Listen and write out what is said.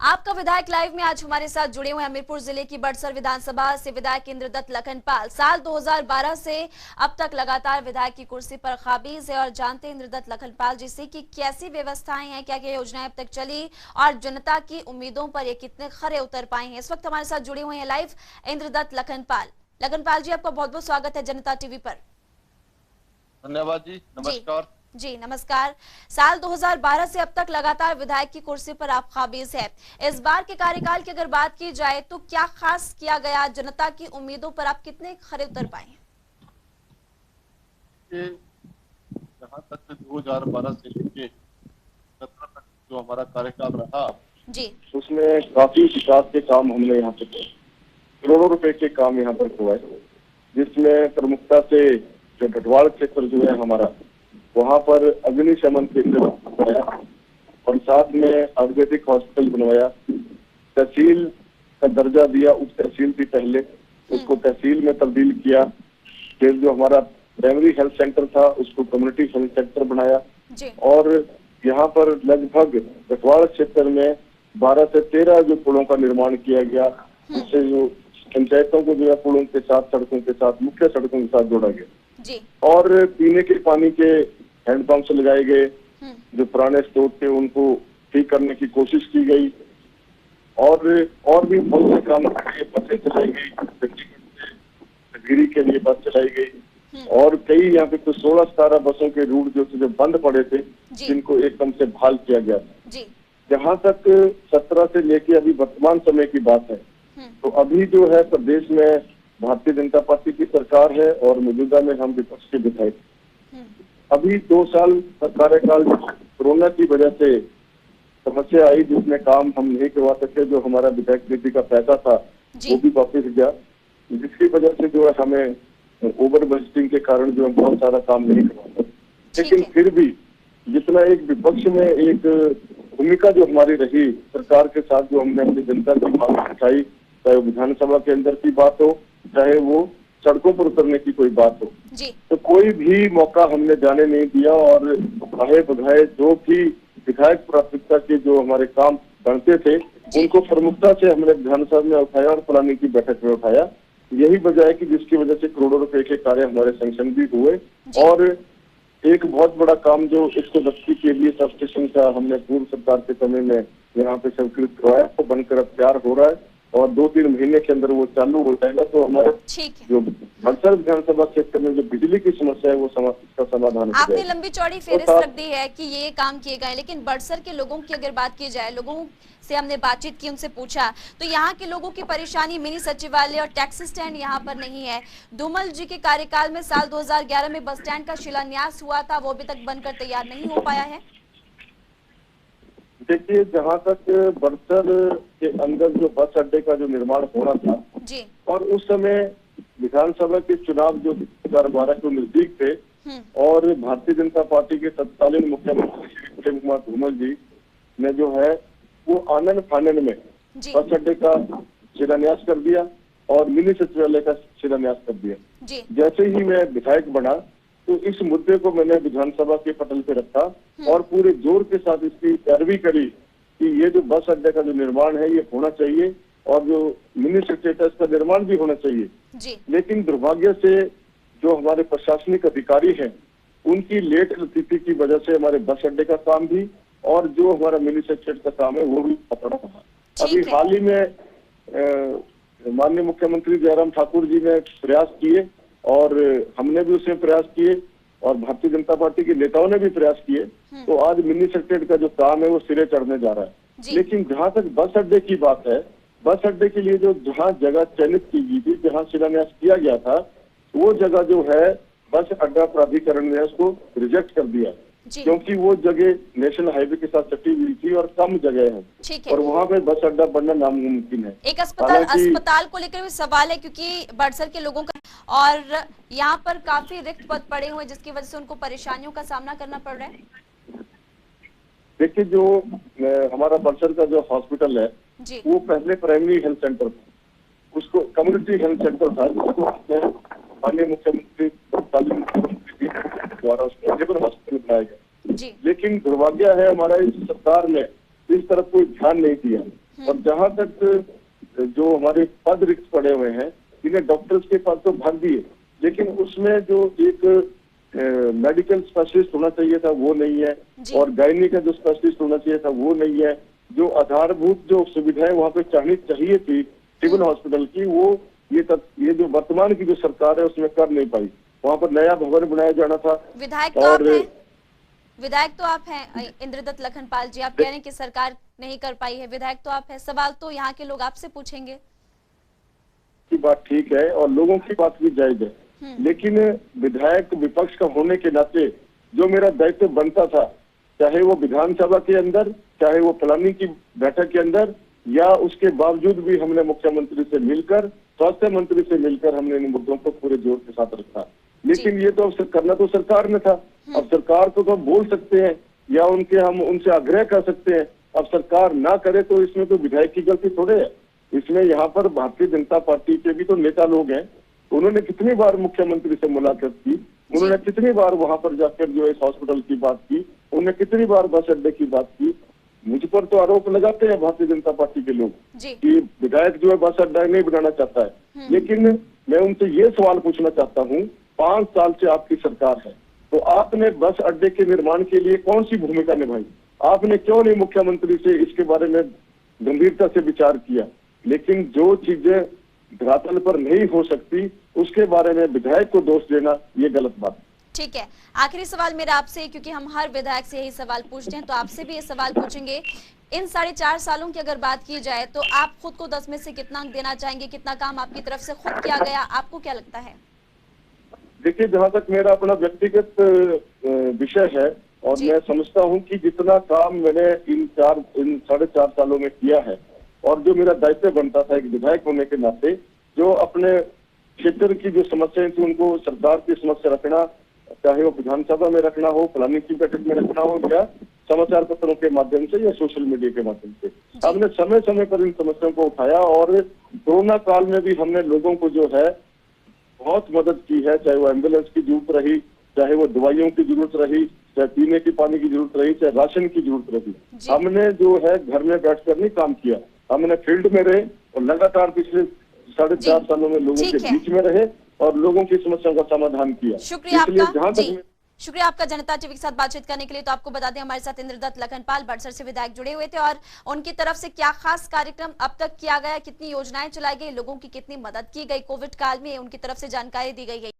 आपका विधायक लाइव में आज हमारे साथ जुड़े हुए हमीरपुर जिले की बड़सर विधानसभा से विधायक इंद्रदत्त लखनपाल। साल 2012 से अब तक लगातार विधायक की कुर्सी पर काबिज है और जानते हैं इंद्रदत्त लखनपाल जी से कि कैसी व्यवस्थाएं हैं, क्या क्या योजनाएं अब तक चली और जनता की उम्मीदों पर ये कितने खरे उतर पाए हैं। इस वक्त हमारे साथ जुड़े हुए हैं लाइव इंद्रदत्त लखनपाल। लखनपाल जी, आपका बहुत बहुत स्वागत है जनता टीवी पर। धन्यवाद जी, नमस्कार। जी नमस्कार। साल 2012 से अब तक लगातार विधायक की कुर्सी पर आप काबिज है। इस बार के कार्यकाल की अगर बात की जाए तो क्या खास किया गया, जनता की उम्मीदों पर आप कितने खरे उतर पाए हैं? जहाँ तक 2012 से लेके 17 तक जो हमारा कार्यकाल रहा जी, उसमें काफी विकास के काम हमने यहाँ पे करोड़ों रुपए के काम यहाँ पर हुआ है, जिसमें प्रमुखता से जो गढ़वाल क्षेत्र जो है हमारा, वहाँ पर अग्निशमन केंद्र बनवाया और साथ में आयुर्वेदिक हॉस्पिटल बनवाया। तहसील का दर्जा दिया, उप तहसील थी पहले, उसको तहसील में तब्दील किया। फिर जो हमारा प्राइमरी हेल्थ सेंटर था उसको कम्युनिटी हेल्थ सेंटर बनाया और यहाँ पर लगभग गढ़वाल क्षेत्र में 12 से 13 जो पुलों का निर्माण किया गया, जिससे जो पंचायतों को जो है पुलों के साथ, सड़कों के साथ, मुख्य सड़कों के साथ जोड़ा गया। और पीने के पानी के हैंडपंप्स लगाए गए, जो पुराने स्टोर थे उनको ठीक करने की कोशिश की गई और भी बहुत से काम बसें चलाई गई, गिरी के लिए बस चलाई गई और कई यहाँ पे तो 16-17 बसों के रूट जो थे जो बंद पड़े थे, जिनको एकदम से बहाल किया गया था। जहाँ तक 17 से लेके अभी वर्तमान समय की बात है, तो अभी जो है प्रदेश में भारतीय जनता पार्टी की सरकार है और मौजूदा में हम विपक्ष के विधायक। अभी 2 साल कार्यकाल कोरोना की वजह से समस्या आई, जिसमें काम हम नहीं करवा सके। जो हमारा विधायक निधि का पैसा था वो भी वापस गया, जिसकी वजह से जो है हमें ओवर बजटिंग के कारण जो है बहुत सारा काम नहीं करवा सके। लेकिन फिर भी जितना एक विपक्ष में एक भूमिका जो हमारी रही सरकार के साथ, जो हमने अपनी जनता की मांग उठाई, चाहे वो विधानसभा के अंदर की बात हो, चाहे वो सड़कों पर उतरने की कोई बात हो, तो कोई भी मौका हमने जाने नहीं दिया और बहे बधाए जो भी विधायक प्राथमिकता के जो हमारे काम बनते थे उनको प्रमुखता से हमने विधानसभा में उठाया और प्लानिंग की बैठक में उठाया। यही वजह है कि जिसकी वजह से करोड़ों रुपए के कार्य हमारे सैंक्शन भी हुए और एक बहुत बड़ा काम जो 180 के लिए सब स्टेशन का हमने पूर्व सरकार के समय में यहाँ पे स्वीकृत करवाया, तो बनकर अब तैयार हो रहा है और 2-3 महीने के अंदर वो चालू हो जाएगा। तो हमारे जो बड़सर विधानसभा क्षेत्र में जो बिजली की समस्या है वो इसका समाधान। आपने लंबी चौड़ी फेहरिस्त रख दी है कि ये काम किए गए, लेकिन बड़सर के लोगों की अगर बात की जाए, लोगों से हमने बातचीत की, उनसे पूछा तो यहाँ के लोगों की परेशानी मिनी सचिवालय और टैक्सी स्टैंड यहाँ पर नहीं है। धूमल जी के कार्यकाल में साल 2011 में बस स्टैंड का शिलान्यास हुआ था, वो अभी तक बनकर तैयार नहीं हो पाया है। देखिए, जहाँ तक बड़सर के अंदर जो बस अड्डे का जो निर्माण होना था और उस समय विधानसभा के चुनाव जो 2012 के नजदीक थे और भारतीय जनता पार्टी के तत्कालीन मुख्यमंत्री श्री प्रेम कुमार धूमल जी ने जो है वो आनन फानन में बस अड्डे का शिलान्यास कर दिया और मिनी सचिवालय का शिलान्यास कर दिया। जैसे ही मैं विधायक बना तो इस मुद्दे को मैंने विधानसभा के पटल पे रखा और पूरे जोर के साथ इसकी पैरवी करी कि ये जो बस अड्डे का जो निर्माण है ये होना चाहिए और जो मिनी सेक्रेटरी का निर्माण भी होना चाहिए। लेकिन दुर्भाग्य से जो हमारे प्रशासनिक अधिकारी हैं उनकी लेट स्थिति की वजह से हमारे बस अड्डे का काम भी और जो हमारा मिनी सेक्रेटरी का काम है वो भी पड़ा रहा। अभी हाल ही में माननीय मुख्यमंत्री जयराम ठाकुर जी ने प्रयास किए और हमने भी उसमें प्रयास किए और भारतीय जनता पार्टी के नेताओं ने भी प्रयास किए, तो आज मिनी सेक्रेटरी का जो काम है वो सिरे चढ़ने जा रहा है। लेकिन जहाँ तक बस अड्डे की बात है, बस अड्डे के लिए जो जहाँ जगह चयनित की गई थी, जहाँ शिलान्यास किया गया था, वो जगह जो है बस अड्डा प्राधिकरण ने उसको रिजेक्ट कर दिया क्योंकि वो जगह नेशनल हाईवे के साथ सटी हुई थी और कम जगह है और वहाँ पे बस अड्डा बनना नामुमकिन है। एक अस्पताल को लेकर भी सवाल है क्योंकि बड़सर के लोगों का और यहाँ पर काफी रिक्त पद पड़े हुए जिसकी वजह से उनको परेशानियों का सामना करना पड़ रहा है। देखिए, जो हमारा बड़सर का जो हॉस्पिटल है वो पहले प्राइमरी हेल्थ सेंटर था, उसको कम्युनिटी हेल्थ सेंटर था, जिसको माननीय मुख्यमंत्री द्वारा उसको हॉस्पिटल बनाया गया। लेकिन दुर्भाग्य है हमारा इस सरकार ने इस तरफ कोई ध्यान नहीं दिया और जहां तक जो हमारे पद रिक्त पड़े हुए हैं, इन्हें डॉक्टर्स के पद तो भर दिए, लेकिन उसमें जो एक मेडिकल स्पेशलिस्ट होना चाहिए था वो नहीं है, जी। और गायनी का जो स्पेशलिस्ट होना चाहिए था वो नहीं है। जो आधारभूत जो सुविधाएं वहाँ पे चाहिए थी सिविल हॉस्पिटल की, वो ये जो वर्तमान की जो सरकार है उसमें कर नहीं पाई। वहाँ पर नया भवन बनाया जाना था। विधायक तो आप हैं, विधायक तो आप हैं इंद्रदत्त लखनपाल जी, आप कह रहे हैं कि सरकार नहीं कर पाई है, विधायक तो आप हैं, सवाल तो यहाँ के लोग आपसे पूछेंगे। की बात ठीक है और लोगों की बात भी जायज है, लेकिन विधायक विपक्ष का होने के नाते जो मेरा दायित्व बनता था, चाहे वो विधानसभा के अंदर, चाहे वो प्लानिंग की बैठक के अंदर, या उसके बावजूद भी हमने मुख्यमंत्री से मिलकर, स्वास्थ्य मंत्री से मिलकर हमने इन मुद्दों को पूरे जोर के साथ रखा। लेकिन ये तो अब करना तो सरकार ने था। अब सरकार को तो बोल सकते हैं या हम उनसे आग्रह कर सकते हैं। अब सरकार ना करे तो इसमें तो विधायक की गलती थोड़े है। इसमें यहाँ पर भारतीय जनता पार्टी के भी तो नेता लोग हैं। उन्होंने कितनी बार मुख्यमंत्री से मुलाकात की, उन्होंने कितनी बार वहां पर जाकर जो है इस हॉस्पिटल की बात की, उन्होंने कितनी बार बस अड्डे की बात की। मुझ पर तो आरोप लगाते हैं भारतीय जनता पार्टी के लोग कि विधायक जो है बस अड्डा नहीं बनाना चाहता है। लेकिन मैं उनसे ये सवाल पूछना चाहता हूँ, 5 साल से आपकी सरकार है, तो आपने बस अड्डे के निर्माण के लिए कौन सी भूमिका निभाई? आपने क्यों नहीं मुख्यमंत्री से इसके बारे में गंभीरता से विचार किया? लेकिन जो चीजें धरातल पर नहीं हो सकती उसके बारे में विधायक को दोष देना ये गलत बात है। ठीक है, आखिरी सवाल मेरा आपसे, क्योंकि हम हर विधायक से यही सवाल पूछते हैं, तो आपसे भी ये सवाल पूछेंगे। इन 4.5 सालों की अगर बात की जाए तो आप खुद को 10 में से कितना अंक देना चाहेंगे? कितना काम आपकी तरफ से खुद किया गया, आपको क्या लगता है? देखिए, जहाँ तक मेरा अपना व्यक्तिगत विषय है और मैं समझता हूँ कि जितना काम मैंने इन 4.5 सालों में किया है और जो मेरा दायित्व बनता था एक विधायक होने के नाते, जो अपने क्षेत्र की जो समस्याएं थी उनको सरकार की समस्या रखना, चाहे वो विधानसभा में रखना हो, प्लानिंग की बैठक में रखना हो, या समाचार पत्रों के माध्यम से या सोशल मीडिया के माध्यम से, हमने समय समय पर इन समस्याओं को उठाया। और कोरोना काल में भी हमने लोगों को जो है बहुत मदद की है, चाहे वो एम्बुलेंस की जरूरत रही, चाहे वो दवाइयों की जरूरत रही, चाहे पीने की पानी की जरूरत रही, चाहे राशन की जरूरत रही। हमने जो है घर में बैठकर नहीं काम किया, हमने फील्ड में रहे और लगातार पिछले 4.5 सालों में लोगों के बीच में रहे और लोगों की समस्याओं का समाधान किया। शुक्रिया आपका, शुक्रिया आपका जनता टीवी के साथ बातचीत करने के लिए। तो आपको बता दें हमारे साथ इंद्रदत्त लखनपाल बड़सर से विधायक जुड़े हुए थे और उनकी तरफ से क्या खास कार्यक्रम अब तक किया गया, कितनी योजनाएं चलाई गई, लोगों की कितनी मदद की गई कोविड काल में, उनकी तरफ से जानकारी दी गई है।